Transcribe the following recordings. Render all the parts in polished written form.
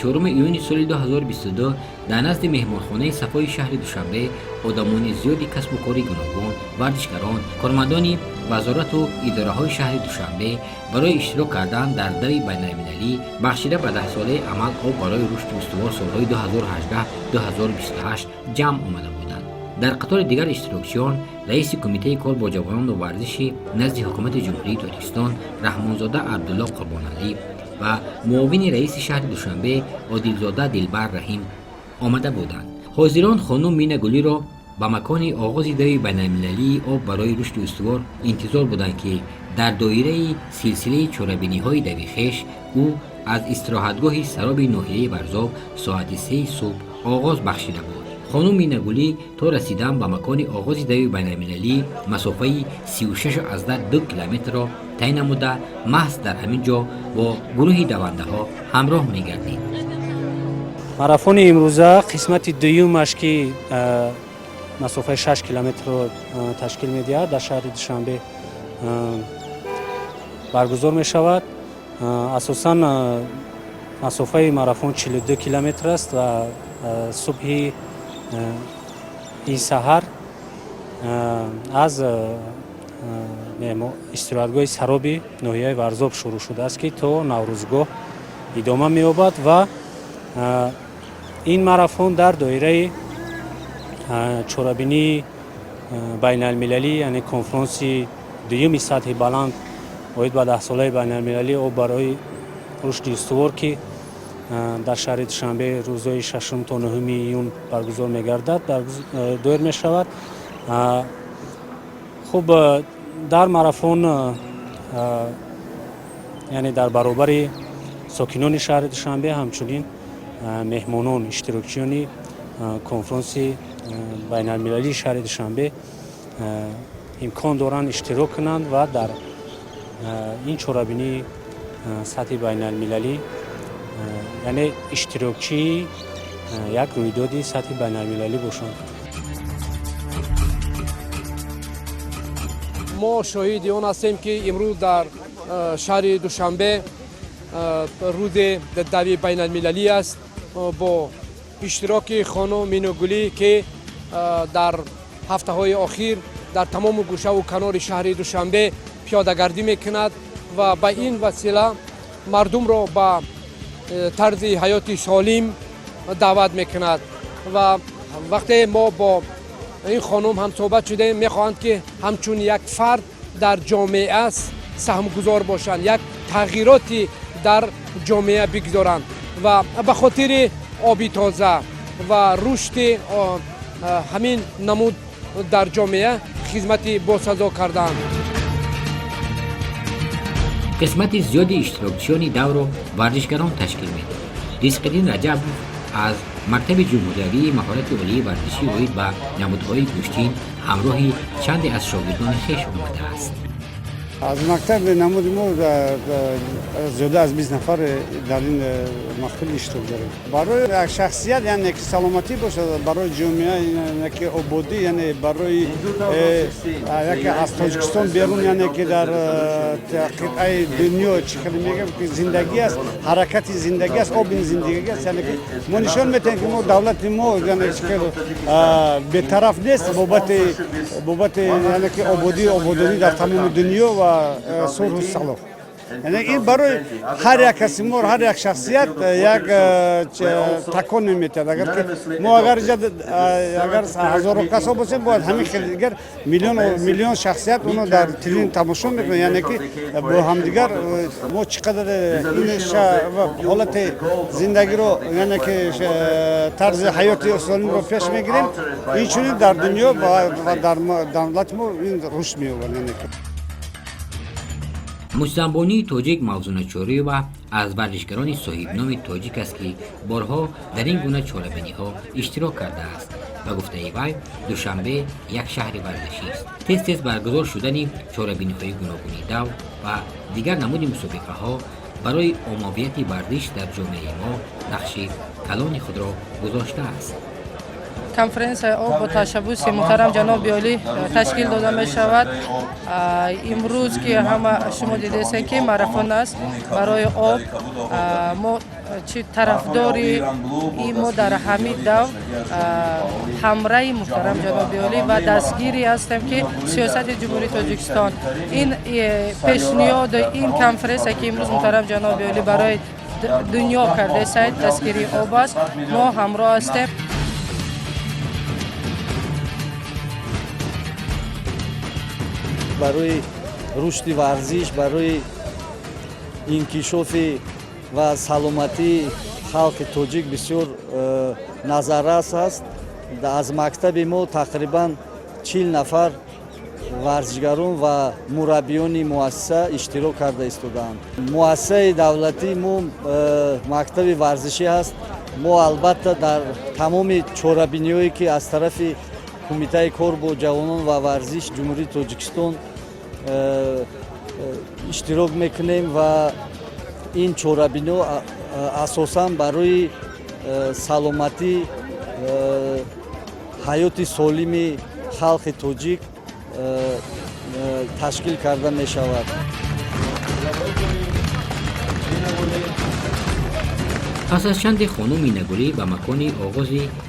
24 ایون سال 2022 در نزد مهمانخانه صفای شهر دوشنبه آدمان زیادی کسب و کار گوناگون، ورزشکاران، کارمندان وزارت و اداره‌های شهر دوشنبه برای اشتراک کردن در دوی بین‌المللی بخشیده به 10 ساله عمل آب برای رشد استوار سالهای 2018-2028 جمع آمده بودند. در قطار دیگر اشتراکچیان رئیس کمیته کار با جوانان و ورزشی نزد حکومت جمهوری تاجیکستان رحمانزاده عبدالله قربانعلی و معاون رئیس شهر دوشنبه عادلزاده دلبر رحیم آمده بودند. حاضران خانم مینا گلی را به مکان آغاز دوی بین‌المللی آب برای رشد استوار انتظار بودند که در دایره سلسله چهاربینی‌های دوی خویش او از استراحتگاه سراب ناحیه برزاب ساعت 3 صبح آغاز بخشیده بود. خانم مینا گلی تا رسیدن به مکان آغاز دوی بین‌المللی مسافه 36.2 کیلومتر را طی نموده محض در همین جا با گروه دونده ها همراه می‌گردید. ماراتون امروزه قسمت دومش که مسافه 6 کیلومتر را تشکیل می‌دهد در شهر دوشنبه برگزار می‌شود. اساساً مسافه ماراتون 42 کیلومتر است و صبح این سحر از استراحتگاه سرابی ناحیه ورزاب شروع شده است که تا نوروزگاه ادامه می‌یابد و این ماراتون در دایره چهاربینی بین المللی یعنی کنفرانس دوم سطح بلند باید به 10 ساله بین المللی و برای رشد استوار که در شهر دوشنبه روزهای 6 تا 9 ایون برگزار می‌گردد دایر می‌شود. خب در ماراتون یعنی در برابر ساکنان شهر دوشنبه همچنین مهمانان اشتراکچیان کنفرانس بین المللی شهر دوشنبه امکان دارند اشتراک کنند و در این سطح بین المللی یعنی اشتراکچی یک رویداد سطح بین المللی باشند. ما شاهد آن هستیم که امروز در شهر دوشنبه روز دوی بین المللی است با اشتراک خانم مینا گلی که در هفته های اخیر در تمام گوشه و کنار شهر دوشنبه پیاده گردی میکند و به این وسیله مردم را به طرز حیات سالم دعوت میکند و وقتی ما با این خانم هم صحبت شده میخواهند که همچون یک فرد در جامعه است سهمگذار باشند، یک تغییراتی در جامعه بگذارند و به خاطر آبی تازه و رشد همین نمود در جامعه خدمت باسزا کردند. قسمت زیادی اشتراکچیان دور ورزشکاران تشکیل می‌دهد. ریزقدین رجب از مکتب جمهوری مهارت عالی ورزشی روید به نمودهای گوشتین همراه چند از شاگردان خویش آمده است. از مکتب نمود ما زیاده از 20 نفر در این مقطع اشتراک داریم. برای شخصیت یعنی که سلامتی باشه، برای جامعه یعنی که آبادی، یعنی برای یکی از تاجیکستان بیرون یعنی که در قطعه دنیا چیکار میگم که زندگی است، حرکت زندگی است، آب زندگی است، یعنی که ما نشان میدیم که ما دولت ما یعنی چیکار به طرف نیست بابت یعنی که آبادی در تمام دنیا و صلح و صلاح. یعنی این برای هر یک کسی ما هر یک شخصیت یک تکان نمیده. اگر که ما اگر هزاران کس باشیم باید همین خیلی دیگر میلیون شخصیت اونو در تلویزیون تماشا میکنه. یعنی که با هم دیگر ما چقدر این حالت زندگی رو یعنی که طرز حیاتی سالم رو پیش میگیریم، این چنین در دنیا و در دولت ما این رشد می‌یابد. یعنی مجتمعانی تاجیک موضوع چوری و از ورزشکاران صاحب نام تاجیک است که بارها در این گونه چهاربینی‌ها اشتراک کرده است و گفته وی دوشنبه یک شهر ورزشی است. تست برگزار شدن چهاربینی‌های گوناگون دو و دیگر نمود مسابقه‌ها برای عمومیت ورزش در جامعه ما نقش کلان خود را گذاشته است. کنفرانس آب با تشبوس محترم جناب عالی تشکیل داده می شود. امروز که همه شما دیدید که ماراتون است برای آب. ما چی طرفداری این ما در همین دور همراه محترم جناب عالی و دستگیری هستیم که سیاست جمهوری تاجیکستان این پیشنهاد این کنفرانس که امروز محترم جناب عالی برای دنیا کرده سایت دستگیری آب است ما همراه هستیم. برای رشد ورزش، برای انکشاف و سلامتی خلق تاجیک بسیار نظررس است. از مکتب ما تقریبا 40 نفر ورزشگران و مربیان مؤسسه اشتراک کرده ایستادند. مؤسسه دولتی ما مکتب ورزشی است. ما البته در تمام چاره‌بینی‌هایی که از طرف کمیته کار با جوانان و ورزش جمهوری تاجیکستان اشتراک میکنیم و این چاره‌بینی‌ها اساساً برای سلامتی حیات سالم خلق تاجیک تشکیل کرده می شود. پس از چند خانم مینگولی به مکان آغاز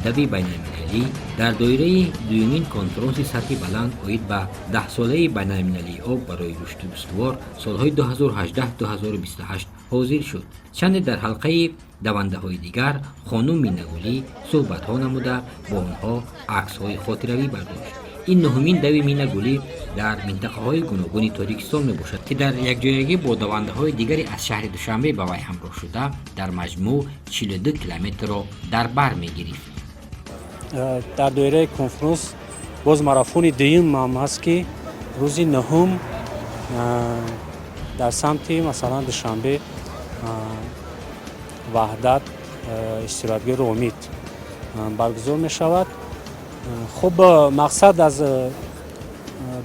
دبی بین المللی در دایره دومین کنفرانس سطحی بلند اوید به 10 ساله بین المللی آب برای رشد استوار سالهای 2018-2028 حاضر شد. چند در حلقه دونده های دیگر خانم مینگولی صحبت ها نموده با آنها عکس های خاطروی برداشت. این نهمین دوی مینگولی در منطقه های گوناگون تاجیکستان می باشد که در یک جایگی با دونده های دیگری از شهر دوشنبه به وی همراه شده در مجموع 42 کیلومتر را در بر می گرفت. در دایره کنفرانس باز ماراتون دوم هم هست که روز نهم در سمت مثلا دوشنبه وحدت اشتراکگاه امید برگزار می شود. خب مقصد از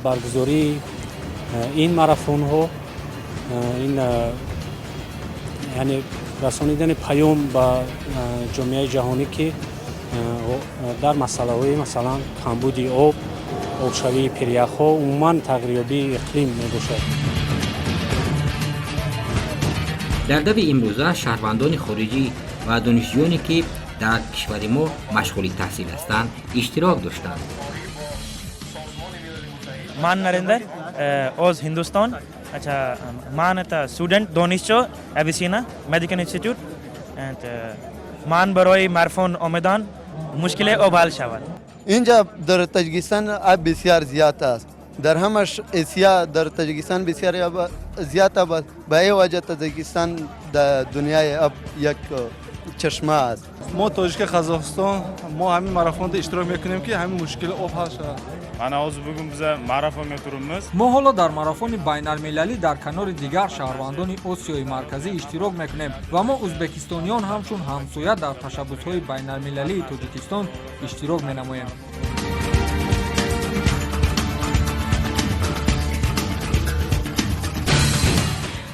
برگزاری این ماراتون ها این یعنی رسانیدن پیام به جامعه جهانی که در مسئله های مثلا کمبود آب، آبشوی پریخ ها عموما تغییریابی اقلیم می باشد. در دبی امروزه شهروندان خارجی و دانشجویانی که در کشور ما مشغول تحصیل هستند اشتراک داشتند. من نریندر از هندوستان. من student دانشجو ابیسینا مدیکل اینستیتوت. من برای ماراتون آمدن مشکل آب حل شود. اینجا در تاجیکستان آب بسیار زیاد است. در همش اسیا در تاجیکستان بسیار زیاد است. به این وجه تاجیکستان در دنیای آب یک چشمه است. ما تاجیک قزاقستان ما همین ماراتونda اشتراک میکنیم که همین مشکل آب حل شود. Ana hozir bugun biz marafonga turibmiz. ما حالا در ماراتون بین المللی در کنار دیگر شهروندان آسیای مرکزی اشتراک میکنیم و ما ازبکستانیان همچون همسایه در تشبس‌های بین المللی تاجیکستان اشتراک مینماییم.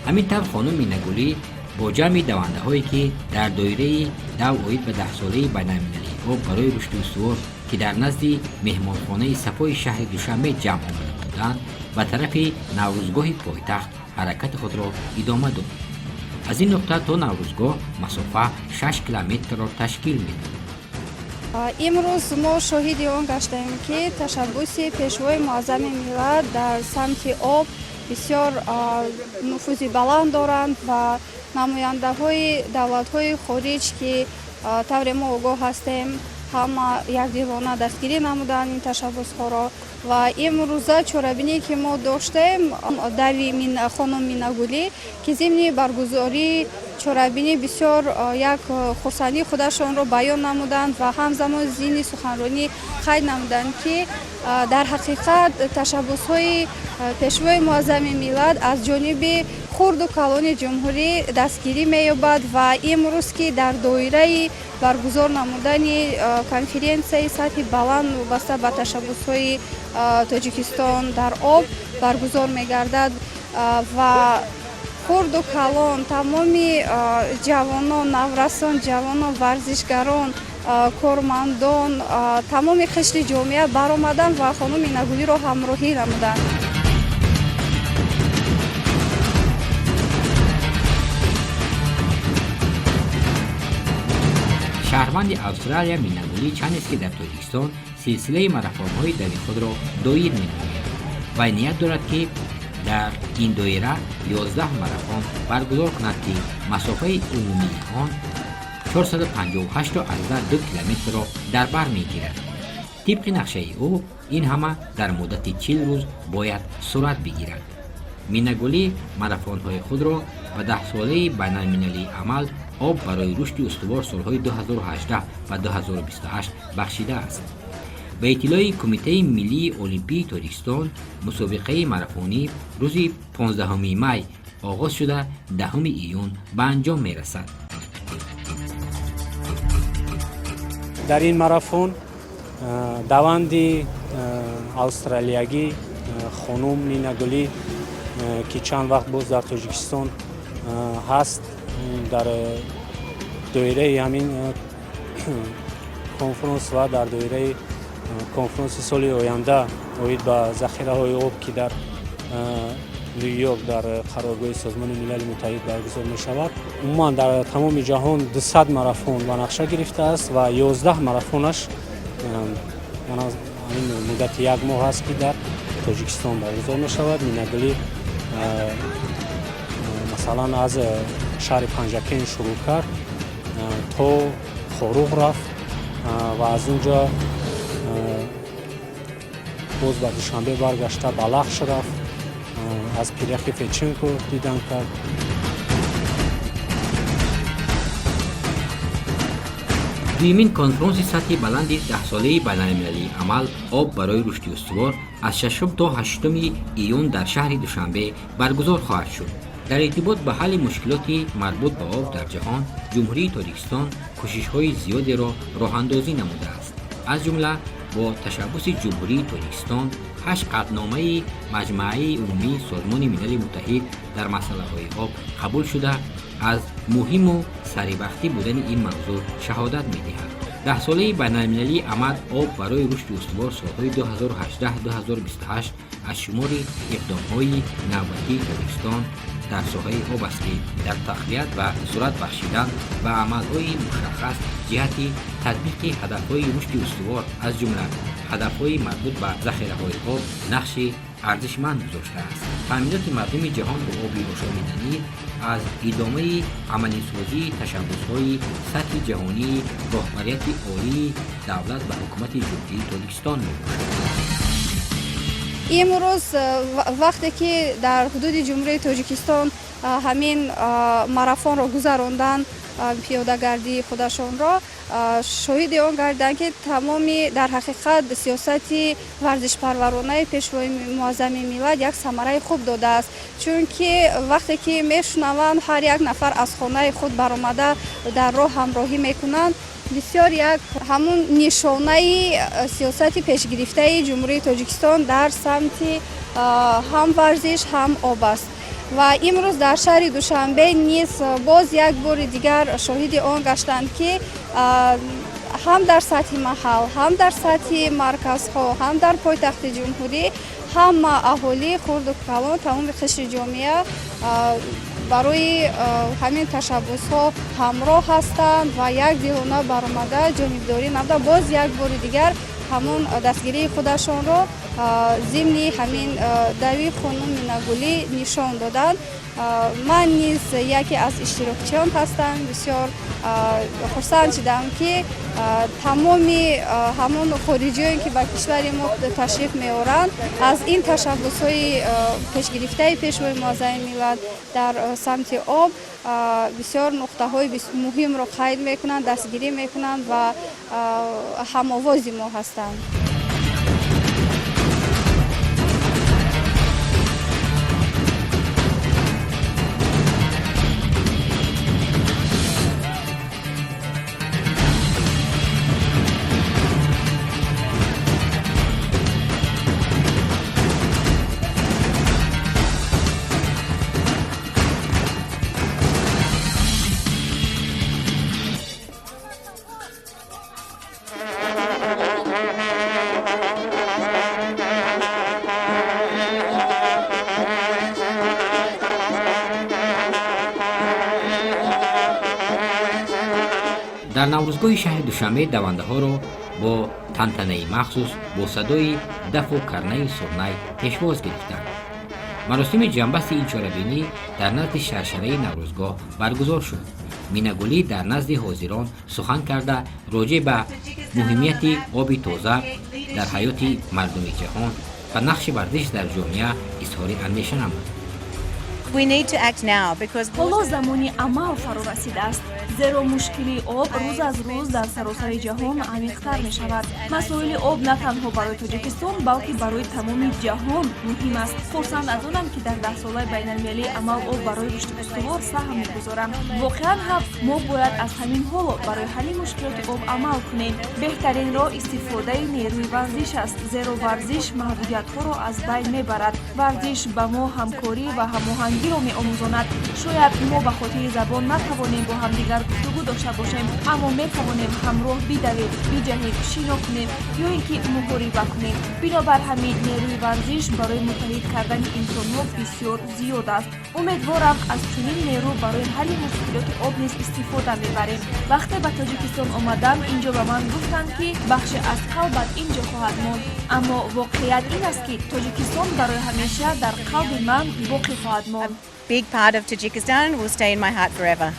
همینطور خانم مینگولی با جمع دونده هایی که در دایره دو اوید به 10 ساله بین المللی آب برای رشد استوار که در نزد مهمانخانه صفای شهر دوشنبه جمع آمده بودند به طرف نوروزگاه پایتخت حرکت خود را ادامه داد. از این نقطه تا نوروزگاه مسافه 6 کیلومتر را تشکیل می‌داد. امروز ما شاهد آن گشتیم که تشبس پیشوای معظم ملت در سمت آب بسیار نفوذ بلند دارند و نماینده‌های دولت‌های خارج که طور ما آگاه هستیم همه یک دیوانه دستگیری نمودند این تشبس‌ها را و امروزه چاره‌بینی که ما داشتیم دوی خانم مینگولی که ضمن برگزاری چاره‌بینی بسیار یک خرسندی خودشان را بیان نمودند و همزمان ضمن سخنرانی قید نمودند که در حقیقت تشبس‌های پیشوای معظم ملت از جانب خرد و کلان جمهوری دستگیری می‌یابد و امروز که در دایره برگزار نمودن کنفرانس سطح بلند وابسته به تشبس‌های تاجیکستان در آب برگزار می‌گردد و خرد و کلان تمام جوانان، نورسان، جوانان، ورزشگران، کارمندان، تمام قشر جامعه برآمدند و خانم مینگولی را همراهی نمودند. شهروند استرالیا مینگولی چند است که در تاجیکستان سلسله ماراتون‌های دوی خود را دایر می‌نماید و نیت دارد که در این دایره 11 ماراتون برگزار کند که مسافه عمومی آن 458 تا 2 کیلومتر را در بر می‌گیرد. طبق نقشه او این همه در مدت 40 روز باید صورت بگیرد. مینگولی ماراتون‌های خود را و 10 ساله بین‌المللی عمل آب برای رشد استوار سالهای 2018 و 2028 بخشیده است. به اطلاع کمیته ملی المپیک تاجیکستان، مسابقه ماراتونی روز 15 می آغاز شده 10 ایون به انجام می رسد. در این ماراتون دواندی استرالیایی خانم نینا گلی که چند وقت باز در تاجیکستان هست در دایره همین کنفرانس و در دایره کنفرانس سال آینده اوید به ذخیره های آب که در نیویورک در قرارگاه سازمان ملل متحد برگزار می شود. عموما در تمام جهان 200 ماراتون به نقشه گرفته است و 11 ماراتونش این مدت یک ماه است که در تاجیکستان برگزار می شود. مینگولی مثلا از شهر پنجکین شروع کرد تا خوروغ رفت و از اونجا باز به دوشنبه برگشته بلخش رفت، از پیرخ فچنکو دیدن کرد. دویمین کنفرانس سطح بلند 10 ساله بین‌المللی عمل آب برای رشد استوار از 6 تا 8 ایون در شهر دوشنبه برگزار خواهد شد. در ارتباط به حل مشکلات مربوط به آب در جهان، جمهوری تاجیکستان کوشش‌های زیادی را راه‌اندازی نموده است. از جمله با تشبث جمهوری تاجیکستان 8 قطعنامه مجمع عمومی سازمان ملل متحد در مسائل آب قبول شده از مهم و سریبختی بودن این موضوع شهادت می‌دهد. 10 ساله بین‌المللی عمل آب برای رشد استوار سالهای 2018-2028 از شمار اقدام‌های نوبتی تاجیکستان در ساحه آب است که در تقویت و سرعت بخشیدن و عمل‌های مشخص جهت تطبیق هدف‌های رشد استوار از جمله هدف‌های مربوط به ذخیره‌های آب نقش ارزشمند گذاشته است. تأمینات مردم جهان به آب روشن‌بینی از ادامه عملی‌سازی تشبث‌های سطح جهانی راهبریت عالی دولت و حکومت جمهوری تاجیکستان می‌باشد. امروز وقتی که در حدود جمهوری تاجیکستان همین ماراتون را گذراندن، پیاده‌گردی خودشان را شاهد آن گردند که تمامی در حقیقت سیاست ورزش پرورانه پیشوای معظم ملت یک ثمره خوب داده است، چون که وقتی که میشنوند هر یک نفر از خانه خود برآمده در راه همراهی میکنند، بسیار یک همون نشانه سیاست پیشگرفته جمهوری تاجیکستان در سمت هم ورزش هم آب است. و امروز در شهر دوشنبه نیز باز یک بار دیگر شاهد آن گشتند که هم در سطح محل، هم در سطح مرکزها، هم در پایتخت جمهوری، هم اهالی خرد و کلان تمام قشر جامعه برای همین تشبث ها همراه هستند و یک دیوانه برآمده جانبداری نموده باز یک بار دیگر همون دستگیری خودشان را ضمن همین دعوی خانم نینا گلی نشان دادند. من نیز یکی از اشتراکچیان هستم. بسیار خرسند شدم که تمامی همون خارجیان که به کشور ما تشریف می‌آورند از این تشبث‌های پیشگرفته پیشوای معظم ملت در سمت آب بسیار نقطه‌های مهم را قید می‌کنند، دستگیری می‌کنند و هم‌آواز ما هستند. дар наврӯзгоҳи шаҳри душанбе давандаҳоро бо тантанаи махсус бо садои дафу карнаю сурнай пешвоз гирифтанд. маросими ҷанбасти ин чорабинӣ дар назди шаршараи наврӯзгоҳ баргузор шуд. минагулӣ дар назди ҳозирон сухан карда роҷеъ ба муҳимияти оби тоза дар ҳаёти мардуми ҷаҳон ва нақши варзиш дар ҷомеа изҳори андеша намуд. ҳоло замони амал фаро расидааст, зеро мушкили об рӯз аз рӯз дар саросари ҷаҳон амиқтар мешавад. масоили об на танҳо барои тоҷикистон, балки барои тамоми ҷаҳон муҳим аст. хурсанд аз онам, ки дар 10 солаи байналмилалии амал об барои рушди устувор саҳм мегузорам. воқеан ҳам мо бояд аз ҳамин ҳоло барои ҳалли мушкилоти об амал кунем. беҳтарин роҳ истифодаи нерӯи варзиш аст, зеро варзиш маҳдудиятҳоро аз байн мебарад. варзиш ба мо ҳамкорӣ ва ҳамоҳангиро меомӯзонад. шояд мо ба хотири забон натавонем бо ҳамдигар гуфтугӯ дошта бошем, аммо метавонем ҳамроҳ бидавем, биҷаҳем, шино кунем ё ин ки муҳориба кунем. бинобар ҳамин нерӯи варзиш барои муттаҳид кардани инсонҳо бисёр зиёд аст. умедворам аз чунин нерӯ барои ҳалли мушкилоти об низ истифода мебарем. вақте ба тоҷикистон омадам, инҷо ба ман гуфтанд ки бахше аз қалбат инҷо хоҳад монд, аммо воқеият ин аст ки тоҷикистон барои ҳамеша дар қалби ман боқӣ хоҳад монд. Big part of Tajikistan will stay in my heart forever.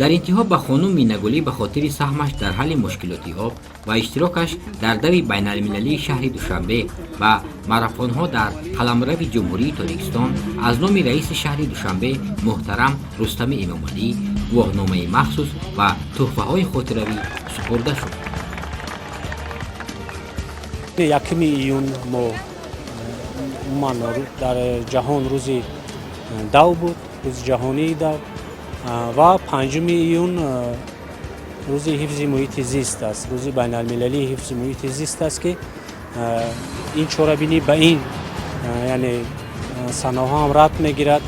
дар интиҳо ба хонум минагулӣ ба хотири саҳмаш дар ҳалли мушкилоти об ва иштирокаш дар дави байналмилалии шаҳри душанбе ва марафонҳо дар қаламрави ҷумҳурии Тоҷикистон аз номи раиси шаҳри душанбе муҳтарам Рустами Эмомалӣ гувоҳномаи махсус ва тӯҳфаҳои хотиравӣ супурда шуд. 1 июн мо дар ҷаҳон рӯзи дав буд, рӯзи ҷаҳонии дав, ва 5 июн рӯзи ҳифзи муҳити зист аст, рӯзи байналмилалии ҳифзи муҳити зист аст, ки ин чорабинӣ ба ин яъне санаҳо ҳам рабт мегирад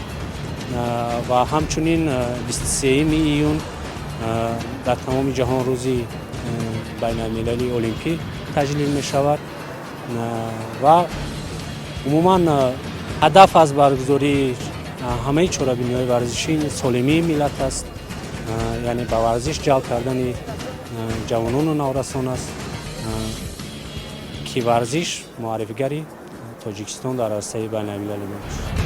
ва ҳамчунин 23 июн дар тамоми ҷаҳон рӯзи байналмилалии олимпӣ таҷлил мешавад ва умуман ҳадаф аз баргузории ҳамаи чорабиниҳои варзишӣ солимии миллат аст, яъне ба варзиш ҷалб кардани ҷавонону наврасон аст, ки варзиш муаррифигари Тоҷикистон дар арсаи байналмилалӣ мебошад.